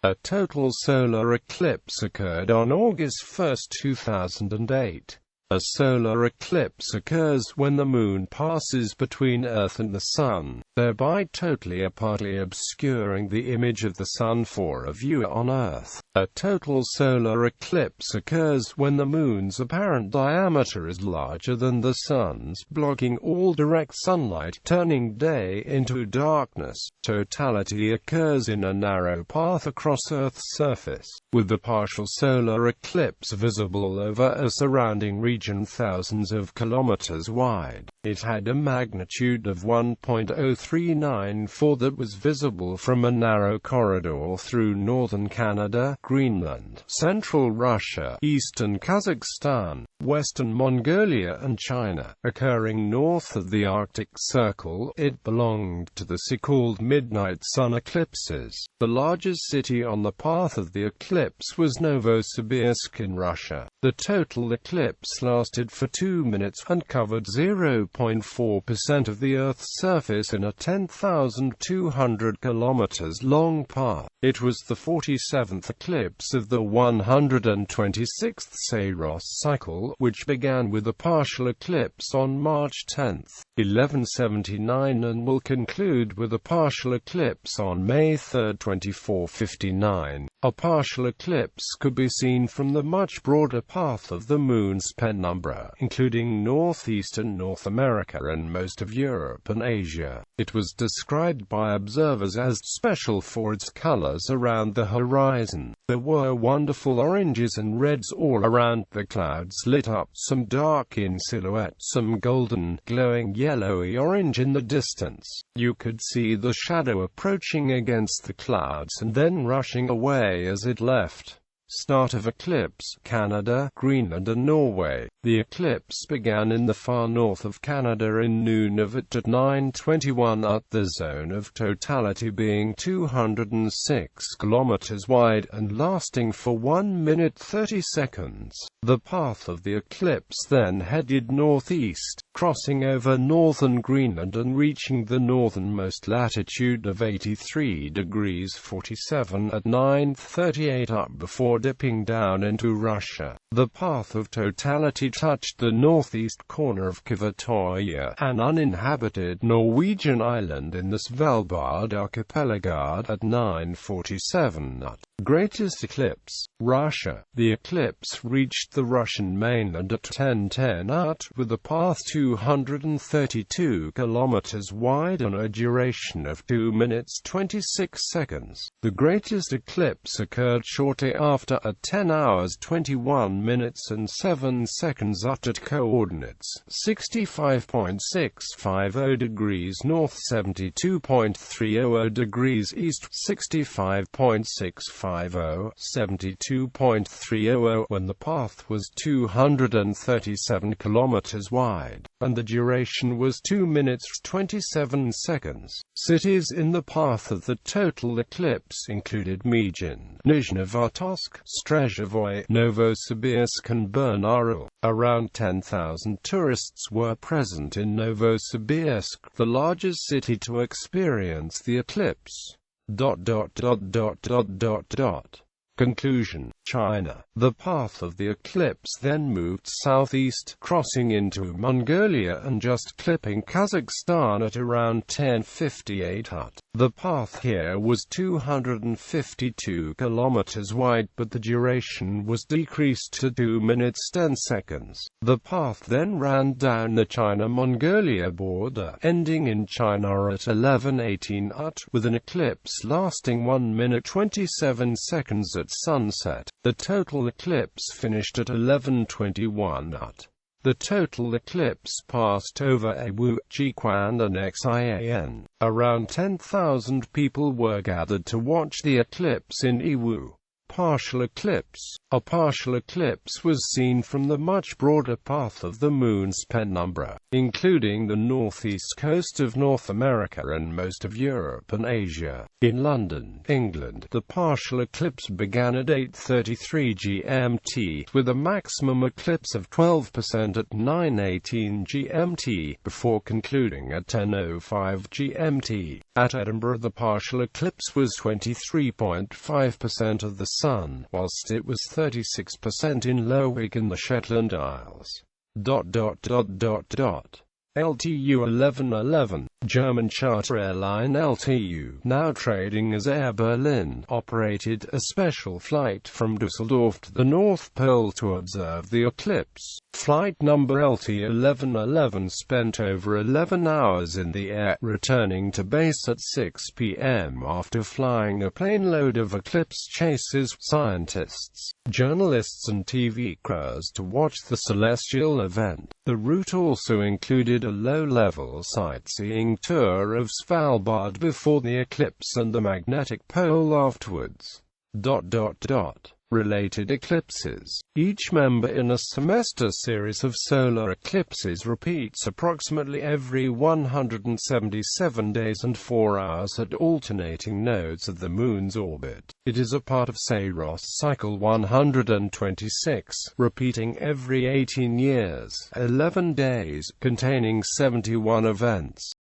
A total solar eclipse occurred on August 1, 2008. A solar eclipse occurs when the Moon passes between Earth and the Sun, thereby totally or partly obscuring the image of the Sun for a viewer on Earth. A total solar eclipse occurs when the Moon's apparent diameter is larger than the Sun's, blocking all direct sunlight, turning day into darkness. Totality occurs in a narrow path across Earth's surface, with the partial solar eclipse visible over a surrounding region thousands of kilometers wide. It had a magnitude of 1.0394 that was visible from a narrow corridor through northern Canada, Greenland, central Russia, eastern Kazakhstan, western Mongolia and China. Occurring north of the Arctic Circle, it belonged to the so-called midnight sun eclipses. The largest city on the path of the eclipse was Novosibirsk in Russia. The total eclipse lasted for 2 minutes and covered 0.4% of the Earth's surface in a 10,200 kilometers long path. It was the 47th eclipse of the 126th Saros cycle, which began with a partial eclipse on March 10, 1179 and will conclude with a partial eclipse on May 3, 2459. A partial eclipse could be seen from the much broader path of the Moon's penumbra, including northeastern North America and most of Europe and Asia. It was described by observers as special for its colors around the horizon. There were wonderful oranges and reds all around. The clouds lit up, some dark in silhouette, some golden, glowing yellowy orange in the distance. You could see the shadow approaching against the clouds and then rushing away as it left. Start of eclipse: Canada, Greenland and Norway. The eclipse began in the far north of Canada in Nunavut at 9:21 at the zone of totality being 206 kilometers wide and lasting for 1 minute 30 seconds. The path of the eclipse then headed northeast, crossing over northern Greenland and reaching the northernmost latitude of 83 degrees 47 at 9:38 up before dipping down into Russia. The path of totality touched the northeast corner of Kvitoya, an uninhabited Norwegian island in the Svalbard archipelago, at 9:47 at. Greatest eclipse: Russia. The eclipse reached the Russian mainland at 10:10 at, with a path 232 kilometers wide and a duration of 2 minutes 26 seconds. The greatest eclipse occurred shortly after at 10 hours 21 minutes and 7 seconds at coordinates 65.650 degrees north, 72.300 degrees east, 65.650, 72.300, when the path was 237 kilometers wide, and the duration was 2 minutes 27 seconds. Cities in the path of the total eclipse included Mijin, Nizhnevartovsk, Strezhevoy, Novosibirsk and Bernarul. Around 10,000 tourists were present in Novosibirsk, the largest city to experience the eclipse. Conclusion: China. The path of the eclipse then moved southeast, crossing into Mongolia and just clipping Kazakhstan at around 10:58 at. The path here was 252 kilometers wide, but the duration was decreased to 2 minutes 10 seconds. The path then ran down the China-Mongolia border, ending in China at 11:18 at, with an eclipse lasting 1 minute 27 seconds at sunset. The total eclipse finished at 11:21 at. The total eclipse passed over Iwu, Jiquan and Xian. Around 10,000 people were gathered to watch the eclipse in Iwu. Partial eclipse. A partial eclipse was seen from the much broader path of the Moon's penumbra, including the northeast coast of North America and most of Europe and Asia. In London, England, the partial eclipse began at 8:33 GMT, with a maximum eclipse of 12% at 9:18 GMT, before concluding at 10:05 GMT. At Edinburgh, the partial eclipse was 23.5% of the Sun, whilst it was 36% in Lerwick in the Shetland Isles. LTU 1111, German charter airline LTU, now trading as Air Berlin, operated a special flight from Düsseldorf to the North Pole to observe the eclipse. Flight number LT 1111 spent over 11 hours in the air, returning to base at 6 p.m. after flying a plane load of eclipse chasers, scientists, journalists and TV crews to watch the celestial event. The route also included a low-level sightseeing tour of Svalbard before the eclipse and the magnetic pole afterwards. Related eclipses. Each member in a semester series of solar eclipses repeats approximately every 177 days and 4 hours at alternating nodes of the Moon's orbit. It is a part of Saros cycle 126, repeating every 18 years, 11 days, containing 71 events.